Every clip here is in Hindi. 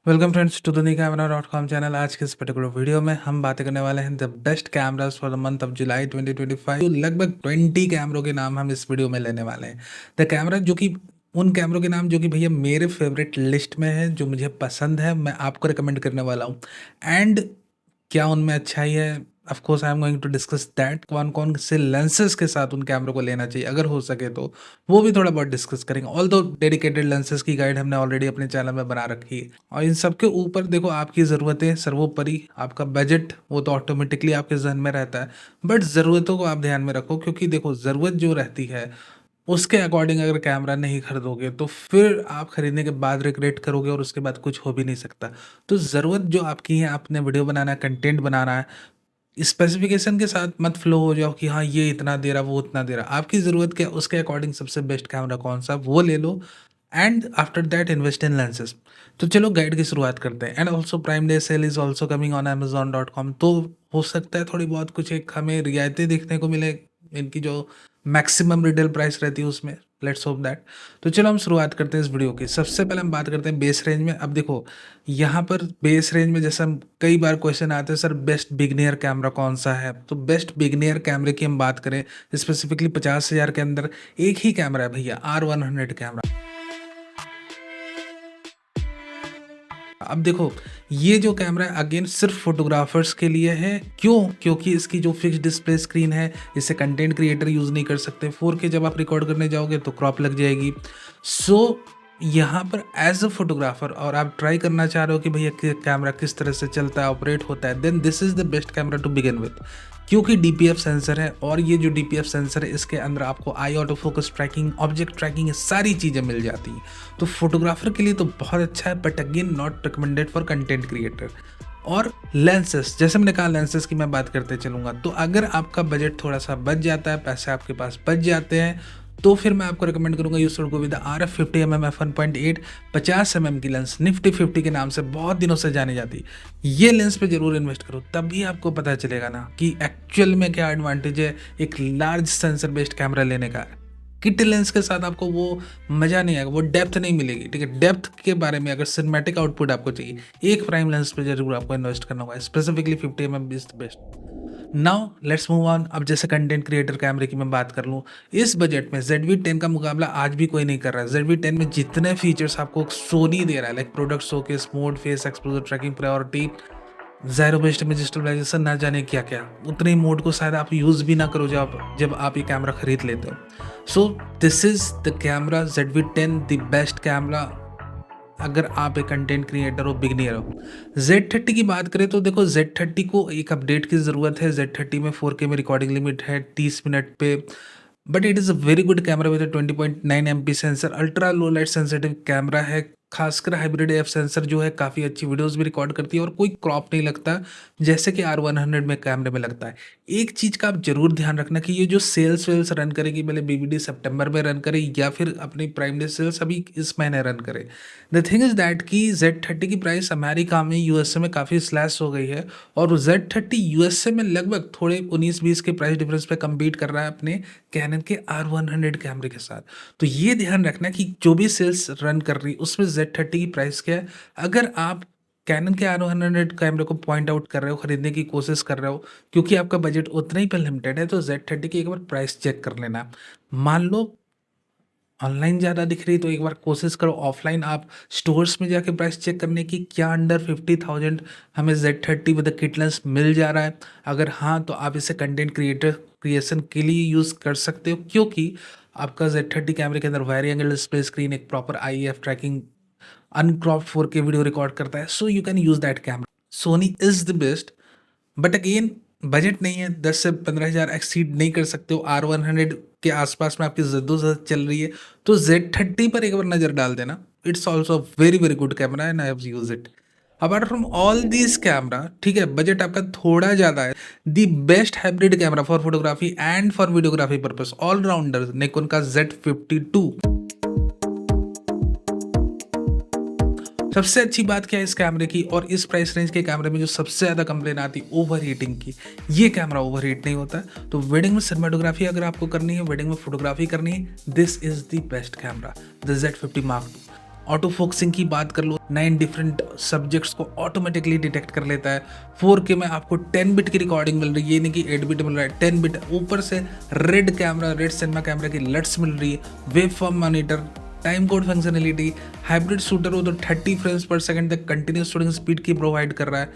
वेलकम फ्रेंड्स टू दुनियाकैमरा.com चैनल। आज के इस पर्टिकुलर वीडियो में हम बातें करने वाले हैं the best cameras for the month of July 2025। तो लगभग 20 कैमरों के नाम हम इस वीडियो में लेने वाले हैं। द कैमरा जो कि उन कैमरों के नाम जो कि भैया मेरे फेवरेट लिस्ट में है, जो मुझे पसंद है, मैं आपको रिकमेंड करने वाला हूँ। एंड क्या उनमें अच्छाई है, of course I am going to discuss that. कौन कौन से लेंसेज के साथ उन कैमरों को लेना चाहिए, अगर हो सके तो वो भी थोड़ा बहुत डिस्कस करेंगे। ऑल दो डेडिकेटेड लेंसेज की गाइड हमने ऑलरेडी अपने चैनल में बना रखी है। और इन सब के ऊपर देखो, आपकी ज़रूरतें सर्वोपरि, आपका बजट वो तो ऑटोमेटिकली आपके जहन में रहता है, बट ज़रूरतों को आप ध्यान में रखो, क्योंकि देखो ज़रूरत जो रहती है उसके अकॉर्डिंग अगर कैमरा नहीं खरीदोगे तो फिर आप खरीदने के बाद रिग्रेट करोगे और उसके बाद कुछ हो भी नहीं सकता। तो ज़रूरत जो आपकी है, आपने वीडियो बनाना है, कंटेंट बनाना है, स्पेसिफिकेशन के साथ मत फ्लो हो जाओ कि हाँ ये इतना दे रहा, वो उतना दे रहा। आपकी ज़रूरत क्या, उसके अकॉर्डिंग सबसे बेस्ट कैमरा कौन सा, वो ले लो। And after that invest in lenses. तो चलो गाइड की शुरुआत करते हैं। And also prime day sale is also coming on Amazon.com। तो हो सकता है थोड़ी बहुत कुछ एक हमें रियायतें देखने को मिले, इनकी जो मैक्सिमम रिटेल प्राइस रहती है उसमें। Let's hope that. तो चलो हम शुरुआत करते हैं इस वीडियो की। सबसे पहले हम बात करते हैं बेस रेंज में। अब देखो, यहाँ पर बेस रेंज में जैसे हम कई बार क्वेश्चन आते हैं, सर बेस्ट बिगनियर कैमरा कौन सा है। तो बेस्ट बिगनियर कैमरे की हम बात करें स्पेसिफिकली 50,000 के अंदर एक ही कैमरा है भैया, R100 कैमरा। अब देखो, ये जो कैमरा है अगेन सिर्फ फोटोग्राफर्स के लिए है। क्यों? क्योंकि इसकी जो फिक्स डिस्प्ले स्क्रीन है, इसे कंटेंट क्रिएटर यूज़ नहीं कर सकते। 4K जब आप रिकॉर्ड करने जाओगे तो क्रॉप लग जाएगी। सो यहाँ पर एज अ फोटोग्राफर और आप ट्राई करना चाह रहे हो कि भैया कैमरा किस तरह से चलता है, ऑपरेट होता है, then this is the best camera to begin with. क्योंकि DPF सेंसर है, और ये जो DPF सेंसर है इसके अंदर आपको AI auto focus tracking, object tracking, ये सारी चीज़ें मिल जाती हैं। तो फोटोग्राफर के लिए तो बहुत अच्छा है, but again not recommended for content creator. और लेंसेस, जैसे मैंने कहा लेंसेस की मैं बात करते चलूँगा। तो अगर आपका बजट थोड़ा सा बच जाता है, पैसे आपके पास बच जाते हैं, तो फिर मैं आपको रिकमेंड करूंगा you should go with RF 50mm f1.8 50mm की लेंस, निफ्टी 50 के नाम से बहुत दिनों से जानी जाती। ये लेंस पे जरूर इन्वेस्ट करो, तभी आपको पता चलेगा ना कि एक्चुअल में क्या एडवांटेज है एक लार्ज सेंसर बेस्ड कैमरा लेने का। किट लेंस के साथ आपको वो मज़ा नहीं आएगा, वो डेप्थ नहीं मिलेगी। ठीक है, डेप्थ के बारे में अगर सिनेमैटिक आउटपुट आपको चाहिए, एक प्राइम लेंस पे जरूर आपको इन्वेस्ट करना होगा, specifically 50mm is the best. Now let's move on. अब जैसे कंटेंट क्रिएटर कैमरे की मैं बात कर लूँ, इस बजट में ZV-10 का मुकाबला आज भी कोई नहीं कर रहा है। ZV-10 में जितने फीचर्स आपको सोनी दे रहा है, like product showcase mode, face exposure tracking, priority, zero best image stabilization, ना जाने क्या क्या, उतने मोड को शायद आप यूज़ भी ना करो जब आप ये कैमरा खरीद लेते हो। So this is the camera ZV-10, the best camera अगर आप एक कंटेंट क्रिएटर हो, बिगनियर हो। Z30 की बात करें तो देखो, Z30 को एक अपडेट की ज़रूरत है। Z30 में 4K में रिकॉर्डिंग लिमिट है 30 मिनट पे, but it is a very good camera with 20.9 MP sensor, ultra low light sensitive camera है। खासकर हाइब्रिड AF सेंसर जो है काफ़ी अच्छी वीडियोस भी रिकॉर्ड करती है, और कोई क्रॉप नहीं लगता जैसे कि R100 में कैमरे में लगता है। एक चीज़ का आप जरूर ध्यान रखना कि ये जो सेल्स वेल्स रन करेगी, भले BBD सितंबर में रन करे या फिर अपनी प्राइम डे सेल्स अभी इस महीने रन करे, द थिंग इज़ दैट कि Z30 की प्राइस अमेरिका में, USA में काफ़ी स्लैश हो गई है, और Z30 USA में लगभग थोड़े 19-20 के प्राइस डिफरेंस पे कम्पीट कर रहा है अपने कैनन के R100 कैमरे के साथ। तो ये ध्यान रखना कि जो भी सेल्स रन कर रही उसमें Z30 की प्राइस क्या है। अगर आप कैनन के R100 कैमरे को पॉइंट आउट कर रहे हो, खरीदने की कोशिश कर रहे हो, क्योंकि आपका बजट उतना ही पर लिमिटेड है, तो Z30 की एक बार प्राइस चेक कर लेना। मान लो ऑनलाइन ज़्यादा दिख रही तो एक बार कोशिश करो ऑफलाइन आप स्टोर्स में जाके प्राइस चेक करने की, क्या अंडर 50,000 हमें Z30 विद किट लेंस मिल जा रहा है। अगर हाँ, तो आप इसे कंटेंट क्रिएशन के लिए यूज़ कर सकते हो, क्योंकि आपका Z30 कैमरे के अंदर वायरी एंगल डिस्प्ले स्क्रीन, एक proper IF tracking, uncropped 4K video record करता है। So you can use that camera. Sony is the best, but again budget नहीं है, 10 से 15,000 एक्सीड नहीं कर सकते हो। R100 के आसपास में आपकी जद्दोजहद चल रही है, तो Z30 पर एक बार नज़र डाल देना। It's also very very good camera and I have use it. Apart from all this camera, ठीक है, बजट आपका थोड़ा ज़्यादा है, the best hybrid camera for photography and for videography purpose, allrounder, Nikon का Z52। सबसे अच्छी बात क्या है इस कैमरे की, और इस प्राइस रेंज के कैमरे में जो सबसे ज़्यादा कंप्लेन आती है ओवर हीटिंग की, ये कैमरा ओवर हीट नहीं होता। तो वेडिंग में सिनेमेटोग्राफी अगर आपको करनी है, वेडिंग में फोटोग्राफी करनी है, this is the best camera, the Z50 Mark II। Auto focusing की बात कर लो, 9 डिफरेंट सब्जेक्ट्स को ऑटोमेटिकली डिटेक्ट कर लेता है। 4K में आपको 10 बिट की रिकॉर्डिंग मिल रही है, ये नहीं कि 8 बिट मिल रहा है, 10 बिट। ऊपर से red camera, red cinema camera की लट्स मिल रही है, wave form monitor, time code functionality, hybrid shooter हो तो 30 फ्रेम्स पर सेकंड तक कंटिन्यूस शूटिंग स्पीड की प्रोवाइड कर रहा है,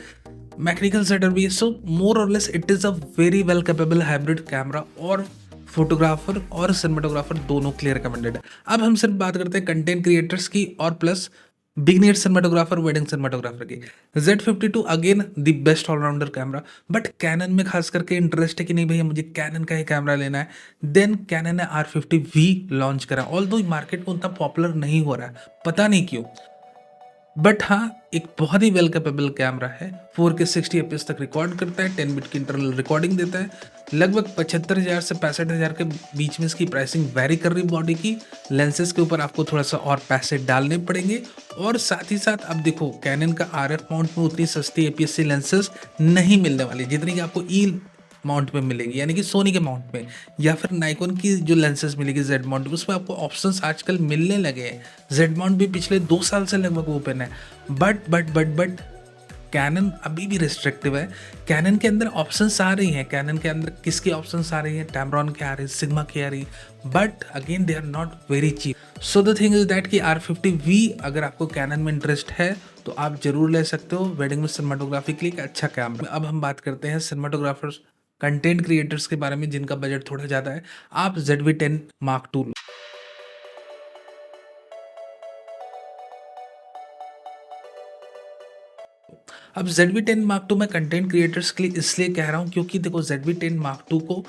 मैकेनिकल सेटअप भी। सो more or less it is a very well capable hybrid camera, और फोटोग्राफर और सिनेमाटोग्राफर दोनों के लिए रिकमेंडेड है। अब हम सिर्फ बात करते हैं कंटेंट क्रिएटर्स की और plus beginner cinematographer, wedding cinematographer की। Z52 again the best allrounder camera, but Canon में खास करके इंटरेस्ट है कि नहीं भैया मुझे कैनन का ही कैमरा लेना है, देन कैनन ने R50V लॉन्च करा। ऑल्दो मार्केट में उतना पॉपुलर नहीं हो रहा है, पता नहीं क्यों, बट हाँ एक बहुत ही वेल कैपेबल कैमरा है। 4K 60 fps तक रिकॉर्ड करता है, 10 बिट की इंटरनल रिकॉर्डिंग देता है। लगभग 75,000 से 65,000 के बीच में इसकी प्राइसिंग वेरी कर रही बॉडी की। लेंसेज के ऊपर आपको थोड़ा सा और पैसे डालने पड़ेंगे, और साथ ही साथ अब देखो कैनन का RF माउंट में उतनी सस्ती APS-C लेंसेज नहीं मिलने वाली जितनी कि आपको ई माउंट में मिलेगी, यानी कि सोनी के माउंट में, या फिर नाइकॉन की जो लेंसेज मिलेगी जेड माउंट, उसमें आपको ऑप्शंस आजकल मिलने लगे हैं। जेड माउंट भी पिछले 2 साल से लगभग ओपन है, बट कैनन अभी भी रिस्ट्रिक्टिव है। कैनन के अंदर ऑप्शंस आ रही हैं, कैनन के अंदर किसकी ऑप्शंस आ रही हैं, टैमरॉन की आ रही है, सिग्मा की आ रही, but again they are not very cheap. So the thing is that कि R50V अगर आपको कैनन में इंटरेस्ट है तो आप जरूर ले सकते हो वेडिंग में सिनेमाटोग्राफी के लिए एक अच्छा कैमरा। अब हम बात करते हैं सिनेमाटोग्राफर्स, कंटेंट क्रिएटर्स के बारे में जिनका बजट थोड़ा ज़्यादा है। आप ZV-10 Mark II लो। अब ZV-10 Mark II मैं कंटेंट क्रिएटर्स के लिए इसलिए कह रहा हूँ क्योंकि देखो ZV-10 Mark II को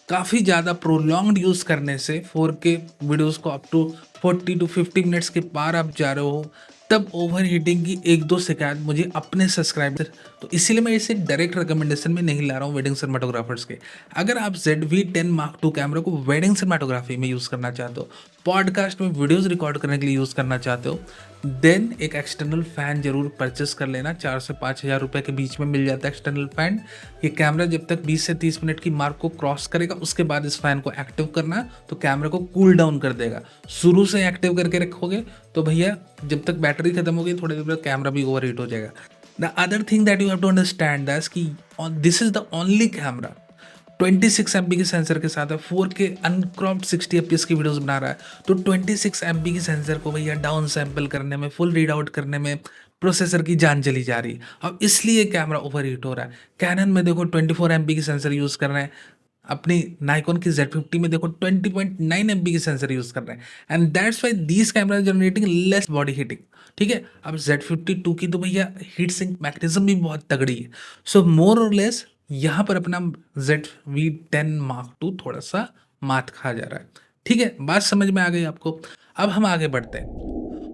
काफ़ी ज़्यादा प्रोलॉन्ग्ड यूज़ करने से 4K वीडियोस को अप टू 40 to 50 मिनट्स के पार आप जा रहे हो, तब ओवर हीटिंग की 1-2 शिकायत मुझे अपने सब्सक्राइबर, तो इसीलिए मैं इसे डायरेक्ट रिकमेंडेशन में नहीं ला रहा हूँ वेडिंग सिनेमाटोग्राफर्स के। अगर आप ZV-10 Mark II कैमरा को वेडिंग सिनेमाटोग्राफी में यूज़ करना चाहते हो, पॉडकास्ट में वीडियोस रिकॉर्ड करने के लिए यूज़ करना चाहते हो, देन एक एक्सटर्नल फ़ैन जरूर परचेस कर लेना। 4 से 5 हज़ार रुपये के बीच में मिल जाता है एक्सटर्नल फ़ैन। ये कैमरा जब तक 20 से 30 मिनट की मार्क को क्रॉस करेगा उसके बाद इस फ़ैन को एक्टिव करना, तो कैमरा को कूल डाउन कर देगा। शुरू से एक्टिव करके रखोगे तो भैया जब तक बैटरी खत्म होगी थोड़ी देर बाद कैमरा भी ओवर हीट हो जाएगा। The other thing that you have to understand that कि this is the only camera 26 MB के सेंसर के साथ है, 4K अनक्रॉप्ड 60 fps की वीडियोस बना रहा है। तो 26 MB की सेंसर को भैया डाउन सैंपल करने में, फुल रीड आउट करने में प्रोसेसर की जान चली जा रही है। अब इसलिए कैमरा ओवर हीट हो रहा है। कैनन में देखो 24 MB की सेंसर यूज़ कर रहे हैं, अपनी नाइकॉन की Z50 में देखो 20.9 MB की सेंसर यूज़ कर रहे हैं, and that's why these camera generating less body heating. ठीक है, अब Z52 की तो भैया हीट सिंक मैकेनिज्म भी बहुत तगड़ी है। सो मोर और लेस यहाँ पर अपना ZV-10 Mark II थोड़ा सा मात खा जा रहा है। ठीक है, बात समझ में आ गई आपको। अब हम आगे बढ़ते हैं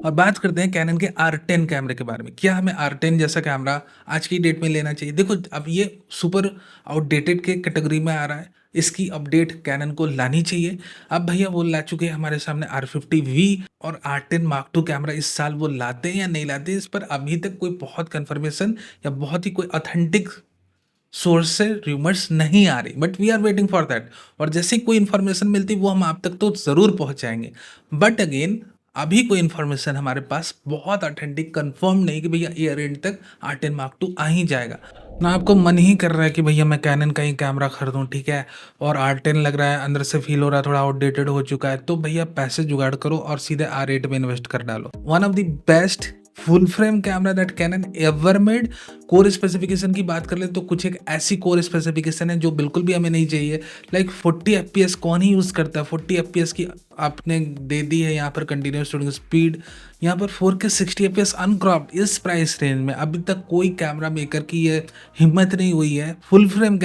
और बात करते हैं कैनन के R10 कैमरे के बारे में। क्या हमें R10 जैसा कैमरा आज की डेट में लेना चाहिए? देखो अब ये सुपर आउटडेटेड के कैटेगरी में आ रहा है, इसकी अपडेट कैनन को लानी चाहिए। अब भैया वो ला चुके हैं हमारे सामने R50V और R10 Mark II कैमरा। इस साल वो लाते हैं या नहीं लाते, इस पर अभी तक कोई बहुत कन्फर्मेशन या बहुत ही कोई ऑथेंटिक सोर्स से रूमर्स नहीं आ रही, but we are waiting for that. और जैसे ही कोई इन्फॉर्मेशन मिलती वो हम आप तक तो ज़रूर पहुंचाएंगे, बट अगेन अभी कोई इन्फॉर्मेशन हमारे पास बहुत ऑथेंटिक कंफर्म नहीं कि भैया ईयर एंड तक R10 Mark II आ ही जाएगा ना। आपको मन ही कर रहा है कि भैया मैं कैनन का ही कैमरा खरीदूं, ठीक है, और R10 लग रहा है, अंदर से फील हो रहा है थोड़ा आउटडेटेड हो चुका है, तो भैया पैसे जुगाड़ करो और सीधे R8 में इन्वेस्ट कर डालो। One of the best full frame camera that Canon ever made. Core specification की बात कर ले तो कुछ एक ऐसी कोर स्पेसिफिकेशन है जो बिल्कुल भी हमें नहीं चाहिए। लाइक 40 FPS कौन ही यूज़ करता है? 40 FPS की आपने दे दी है यहाँ पर कंटिन्यूस शूटिंग स्पीड, यहाँ पर 4K 60 FPS अनक्रॉप्ड इस प्राइस रेंज में अभी तक कोई कैमरा मेकर की ये हिम्मत नहीं हुई है। फुल फ्रेम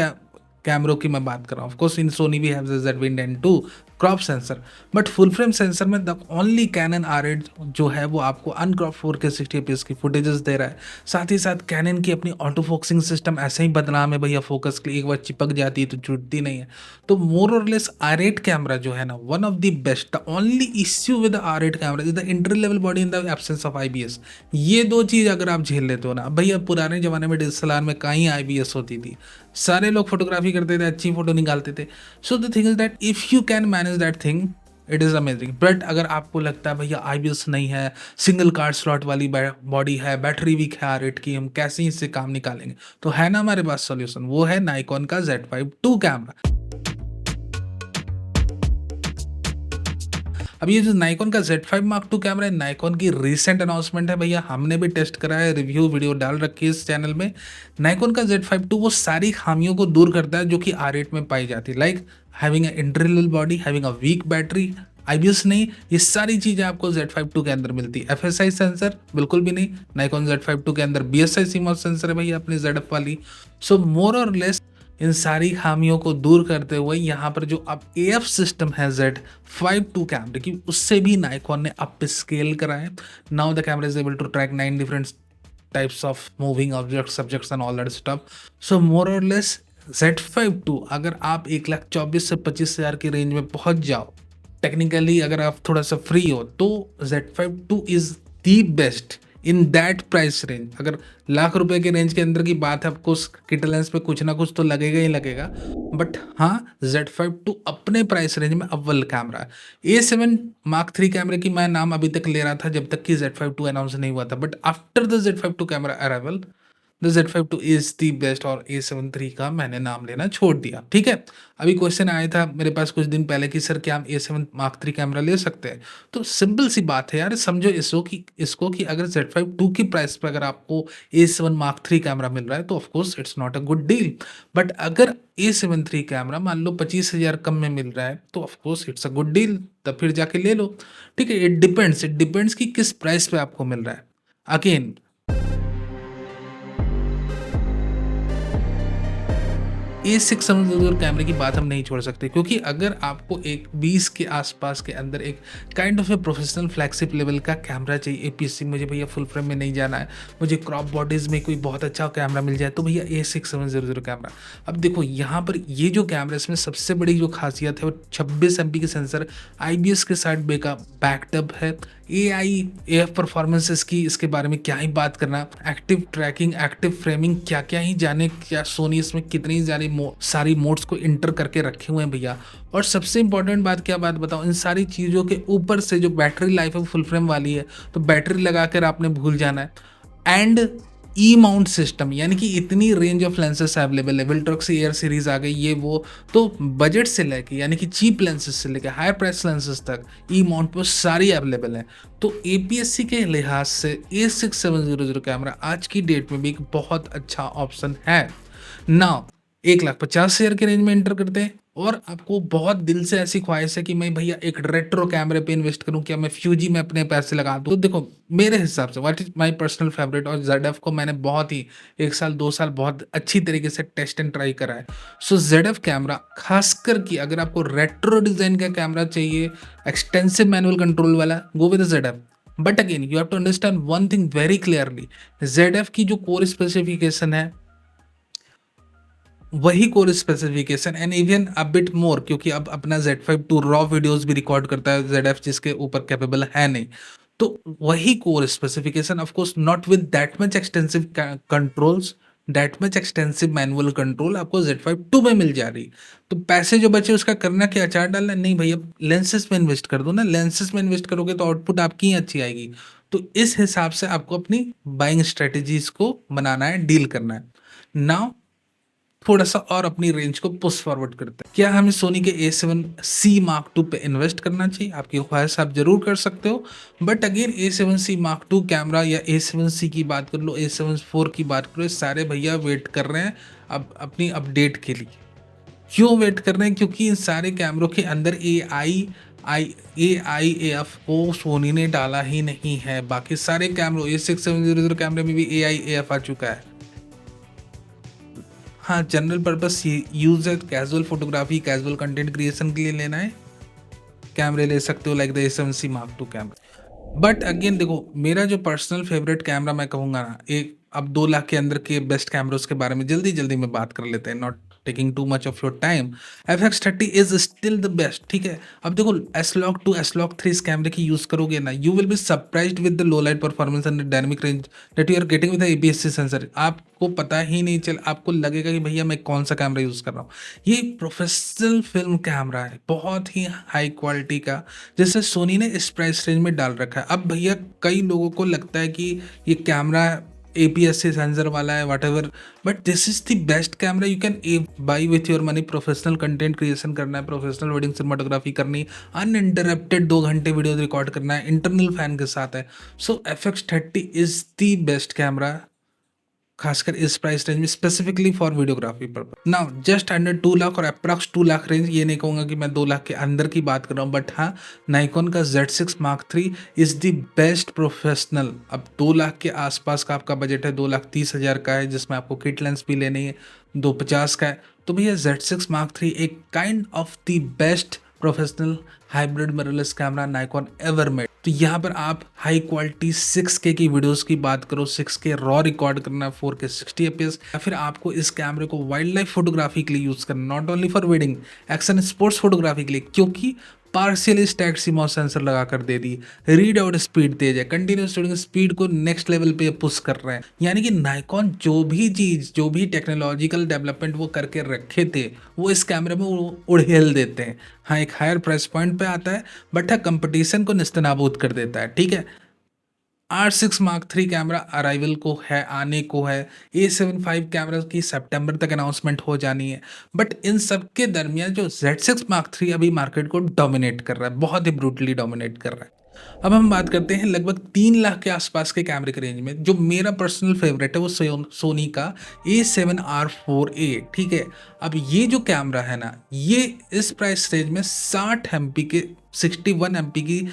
कैमरों की मैं बात कर रहा हूँ। Of course in Sony we have the ZV-10 crop sensor, but full frame sensor में द ओनली कैनन R8 जो है वो आपको अनक्रॉप 4K 60 fps की फुटेजेस दे रहा है। साथ ही साथ कैनन की अपनी ऑटो फोकसिंग सिस्टम ऐसे ही बदनाम है भैया, फोकस के लिए एक बार चिपक जाती है तो छूटती नहीं है। तो मोर और लेस R8 कैमरा जो है ना, one of the best. The only issue with R8 camera is the inter level body in the absence of IBS। ये दो चीज़ अगर आप झेल लेते हो ना भैया, पुराने ज़माने में DSLR में कहीं IBS होती थी, सारे लोग फोटोग्राफी करते थे, अच्छी फोटो निकालते थे। सो the thing is that if you can manage that thing, it is amazing. But अगर आपको लगता है भैया आईबीएस नहीं है, सिंगल कार्ड स्लॉट वाली बॉडी है, बैटरी वीक है आर8 की, हम कैसे इससे काम निकालेंगे? तो है ना हमारे पास सॉल्यूशन, वो है नाइकॉन का Z5 II कैमरा। अब ये जो नाइकॉन का Z5 Mark II कैमरा है, नाइकॉन की रीसेंट अनाउंसमेंट है भैया, हमने भी टेस्ट करा है, रिव्यू वीडियो डाल रखी है इस चैनल में। नाइकॉन का Z5 II वो सारी खामियों को दूर करता है जो कि R8 में पाई जाती है, like having a internal body, having a weak battery, IBS नहीं, ये सारी चीज़ें आपको Z5 II के अंदर मिलती है। एफएसआई सेंसर बिल्कुल भी नहीं, नाइकॉन Z5 II के अंदर बीएसआई CMOS सेंसर है भैया अपनी ZF वाली। सो मोर और लेस इन सारी खामियों को दूर करते हुए यहाँ पर जो अब AF सिस्टम है Z5 II कैमरे की, उससे भी नाइकॉन ने अप स्केल करा है। Now the camera is able to track 9 different types of moving objects, subjects and all that stuff. So more or less Z5 II अगर आप 1,24,000 से 25,000 की रेंज में पहुंच जाओ, टेक्निकली अगर आप थोड़ा सा फ्री हो, तो Z5 II is the best in that price range. अगर लाख रुपए के रेंज के अंदर की बात है, आपको किट लेंस पे कुछ ना कुछ तो लगेगा ही लगेगा, बट हाँ Z5 II अपने प्राइस रेंज में अव्वल कैमरा है। A7 Mark III कैमरे की मैं नाम अभी तक ले रहा था जब तक कि Z5 II अनाउंस नहीं हुआ था, but after the Z5 II camera arrival the Z5 II is the best, और A7 III का मैंने नाम लेना छोड़ दिया। ठीक है, अभी क्वेश्चन आया था मेरे पास कुछ दिन पहले कि सर क्या हम A7 Mark III कैमरा ले सकते हैं? तो सिंपल सी बात है यार, समझो इसको कि अगर Z5 II की प्राइस पे अगर आपको A7 Mark III कैमरा मिल रहा है तो of course it's not a good deal. But अगर A7 III कैमरा मान लो 25,000 कम में मिल रहा है तो of course it's a good deal, तब फिर जाके ले लो। ठीक है, इट डिपेंड्स कि किस प्राइस पे आपको मिल रहा है। अगेन A6 कैमरे की बात हम नहीं छोड़ सकते, क्योंकि अगर आपको एक 20 के आसपास के अंदर एक kind of a professional flagship level का कैमरा चाहिए, APS-C, मुझे भैया फुल फ्रेम में नहीं जाना है, मुझे क्रॉप बॉडीज़ में कोई बहुत अच्छा कैमरा मिल जाए, तो भैया A6 कैमरा। अब देखो यहाँ पर ये जो कैमरा, इसमें सबसे बड़ी जो खासियत है वो 26 MP की सेंसर, IBS के साथ बैकअप है, AF परफॉर्मेंसेस की इसके बारे में क्या ही बात करना, एक्टिव ट्रैकिंग, एक्टिव फ्रेमिंग, क्या क्या ही जाने, क्या सोनी इसमें कितनी सारी मोड्स को इंटर करके रखे हुए हैं भैया। और सबसे इंपॉर्टेंट बात, क्या बात बताऊं, इन सारी चीज़ों के ऊपर से जो बैटरी लाइफ है फुल फ्रेम वाली है, तो बैटरी लगाकर आपने भूल जाना है। एंड ई माउंट सिस्टम, यानी कि इतनी रेंज ऑफ लेंसेस अवेलेबल है, विल्ट्रॉक्स एयर सीरीज आ गई, ये वो, तो बजट से लेके यानी कि चीप लेंसेस से लेके हायर प्राइस लेंसेस तक ई माउंट पर सारी अवेलेबल है। तो APS-C के लिहाज से A6700 कैमरा आज की डेट में भी एक बहुत अच्छा ऑप्शन है। नाउ 1,50,000 के रेंज में एंटर करते हैं, और आपको बहुत दिल से ऐसी ख्वाहिश है कि मैं भैया एक रेट्रो कैमरे पे इन्वेस्ट करूं, क्या मैं फ्यूजी में अपने पैसे लगा दूं? तो देखो मेरे हिसाब से what is my personal favourite, और ZF को मैंने बहुत ही 1 साल 2 साल बहुत अच्छी तरीके से टेस्ट एंड ट्राई करा है। सो ZF कैमरा, खासकर कि अगर आपको रेट्रो डिजाइन का कैमरा चाहिए, एक्सटेंसिव मैनुअल कंट्रोल वाला, go with ZF। But again you have to understand one thing very clearly, ZF की जो कोर स्पेसिफिकेशन है वही core specification and even a bit more, क्योंकि अब अपना Z5 II रॉ वीडियोस भी रिकॉर्ड करता है ZF, जिसके ऊपर कैपेबल है नहीं, तो वही core specification, of course not with that much extensive controls, that much extensive manual control आपको Z5 II में मिल जा रही। तो पैसे जो बचे उसका करना क्या, अचार डालना? नहीं भैया, लेंसेज में इन्वेस्ट कर दो ना, लेंसेज में इन्वेस्ट करोगे तो आउटपुट आपकी ही अच्छी आएगी। तो इस हिसाब से आपको अपनी बाइंग स्ट्रेटेजीज को बनाना है, डील करना है। नाउ थोड़ा सा और अपनी रेंज को पुश फॉरवर्ड करते हैं, क्या हमें सोनी के A7C Mark II पे इन्वेस्ट करना चाहिए? आपकी ख्वाहिश आप जरूर कर सकते हो, but again A7C Mark II camera या A7C की बात कर लो, A7 IV की बात करो, सारे भैया वेट कर रहे हैं अब अपनी अपडेट के लिए। क्यों वेट कर रहे हैं? क्योंकि इन सारे कैमरों के अंदर AIAF को सोनी ने डाला ही नहीं है। बाकी सारे कैमरों A6700 कैमरे में भी AIAF आ चुका है। हाँ, जनरल पर्पस यूज है, casual photography, casual content creation के लिए लेना है, कैमरे ले सकते हो like the A7C Mark II camera. But again देखो, मेरा जो पर्सनल फेवरेट कैमरा मैं कहूँगा ना, एक अब 2 लाख के अंदर के बेस्ट कैमरों के बारे में जल्दी जल्दी में बात कर लेते हैं, not taking too much of your time, FX30 is still the best. ठीक है, अब देखो S-Log2 S-Log3 इस कैमरे की यूज करोगे ना, you will be surprised with the low light performance and dynamic range that you are getting with APS-C sensor. आपको पता ही नहीं चल, आपको लगेगा कि भैया मैं कौन सा कैमरा यूज कर रहा हूँ। ये प्रोफेशनल फिल्म कैमरा है, बहुत ही हाई क्वालिटी का, जिसे सोनी ने इस प्राइस रेंज में डाल रखा है। अब भैया कई लोगों को लगता है कि ये कैमरा APS-C सेंसर वाला है what ever, but this is the best camera you can buy with your money. Professional content creation करना है, प्रोफेशनल वेडिंग सिनेमाटोग्राफी करनी, अनइंटरप्टेड 2 घंटे वीडियो रिकॉर्ड करना है, इंटरनल फैन के साथ है। सो FX30 is the best camera, खासकर इस प्राइस रेंज में, specifically for videography purpose. Now just under 2 lakh और अप्रॉक्स 2 लाख रेंज, ये नहीं कहूँगा कि मैं 2 लाख के अंदर की बात कर रहा हूँ, बट हाँ नाइकॉन का Z6 Mark III is the best professional. अब 2 लाख के आसपास का आपका बजट है, 2,30,000 का है, जिसमें आपको किट लेंस भी लेनी है, 250 का है, तो भैया Z6 Mark III एक kind of the best professional hybrid mirrorless camera Nikon ever made. तो यहाँ पर आप हाई क्वालिटी 6K की वीडियोस की बात करो, 6K रॉ रिकॉर्ड करना है, 4K 60 FPS, या फिर आपको इस कैमरे को वाइल्ड लाइफ फोटोग्राफी के लिए यूज करना, not only for wedding, action sports photography के लिए, क्योंकि पार्शियली स्टैक्ड CMOS सेंसर लगा कर दे दी, रीड आउट स्पीड तेज है, कंटिन्यूस रीडिंग स्पीड को नेक्स्ट लेवल पे पुश कर रहे हैं। यानी कि नाइकॉन जो भी चीज़, जो भी टेक्नोलॉजिकल डेवलपमेंट वो करके रखे थे, वो इस कैमरे में उड़ेल देते हैं। हाँ, एक हायर प्राइस पॉइंट पे आता है, बट हाँ कंपटीशन को निस्तनाबूद कर देता है। ठीक है, R6 Mark III camera arrival को है, आने को है, A7V कैमरा की सितंबर तक अनाउंसमेंट हो जानी है, बट इन सब के दरमियान जो Z6 Mark III अभी मार्केट को डोमिनेट कर रहा है, बहुत ही ब्रूटली डोमिनेट कर रहा है। अब हम बात करते हैं लगभग 3 लाख के आसपास के कैमरे के रेंज में। जो मेरा पर्सनल फेवरेट है वो सोनी का A7R4A। ठीक है, अब ये जो कैमरा है ना, ये इस प्राइस रेंज में 60 MP के 61 MP की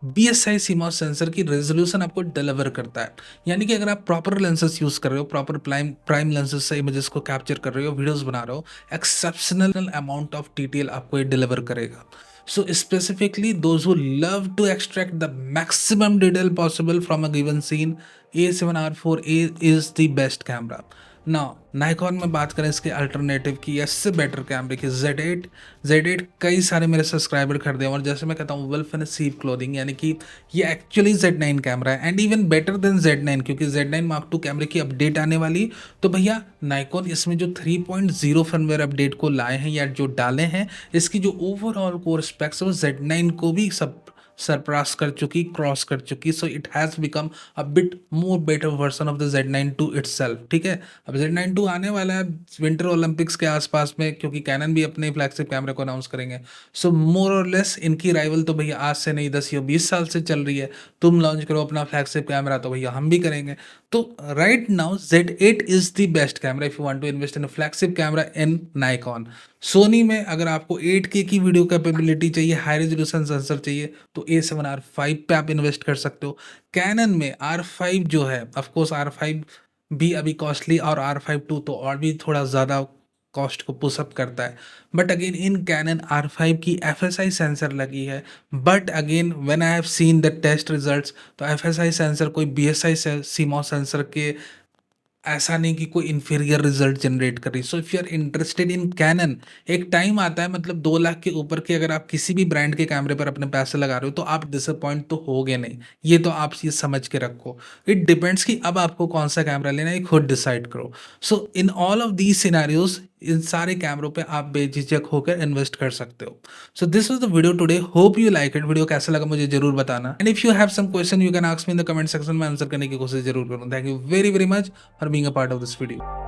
BSI CMOS सेंसर की रेजोल्यूशन आपको डिलीवर करता है। यानी कि अगर आप प्रॉपर लेंसेज यूज कर रहे हो, प्रॉपर प्राइम लेंसेज से इमेजेस को कैप्चर कर रहे हो, वीडियोस बना रहे हो, एक्सेप्शनल अमाउंट ऑफ डिटेल आपको ये डिलीवर करेगा। So specifically those who love to extract the maximum detail possible from a given scene, A7R4A is the best camera. Now Nikon में बात करें इसके अल्टरनेटिव की, इससे बेटर कैमरे की, Z8 कई सारे मेरे सब्सक्राइबर खरीदे, और जैसे मैं कहता हूँ वुल्फ एंड शीप क्लोथिंग, यानी कि ये एक्चुअली Z9 कैमरा है, and even better than Z9, क्योंकि Z9 Mark II कैमरे की अपडेट आने वाली, तो भैया नाइकॉन इसमें जो 3.0 फर्मवेयर अपडेट को लाए हैं या जो डाले हैं, इसकी जो ओवरऑल कोर स्पेक्स है वो Z9 को भी सब सरपास कर चुकी, क्रॉस कर चुकी। So it has become a bit more better version of the Z9 II itself. ठीक है, अब Z9 II आने वाला है विंटर ओलंपिक्स के आसपास में, क्योंकि कैनन भी अपने फ्लैगशिप कैमरे को अनाउंस करेंगे। सो मोर और लेस इनकी राइवल तो भैया आज से नहीं 10 या 20 साल से चल रही है। तुम लॉन्च करो अपना फ्लैगशिप कैमरा तो भैया हम भी करेंगे। तो right now Z8 is the best camera if you want to invest in a flagship camera in Nikon. Sony में अगर आपको 8K की वीडियो कैपेबिलिटी चाहिए, हाई रेजोल्यूशन सेंसर चाहिए, तो A7R5 पे आप इन्वेस्ट कर सकते हो। कैनन में R5 जो है, ऑफकोर्स R5 भी अभी कॉस्टली, और R5 II तो और भी थोड़ा ज़्यादा कॉस्ट को पुशअप करता है। But again in cannon R5 की FSI सेंसर लगी है, but again when I have seen the test results, तो FSI सेंसर कोई BSI CMOS सेंसर के ऐसा नहीं कि कोई इन्फीरियर रिजल्ट जनरेट कर रही। So if you are interested in Canon, एक टाइम आता है, मतलब 2 लाख के ऊपर के अगर आप किसी भी ब्रांड के कैमरे पर अपने पैसे लगा रहे हो, तो आप डिसअपॉइंट तो होगे नहीं, ये तो आप ये समझ के रखो। इट डिपेंड्स कि अब आपको कौन सा कैमरा लेना है, खुद डिसाइड करो। So in all of these scenarios, इन सारे कैमरों पे आप बेझिझक होकर इन्वेस्ट कर सकते हो। So this was the video today, hope you like it. Video कैसा लगा मुझे जरूर बताना, and if you have some question you can ask me in the comment section में आंसर करने की कोशिश जरूर करूँ। Thank you very very much for being a part of this video.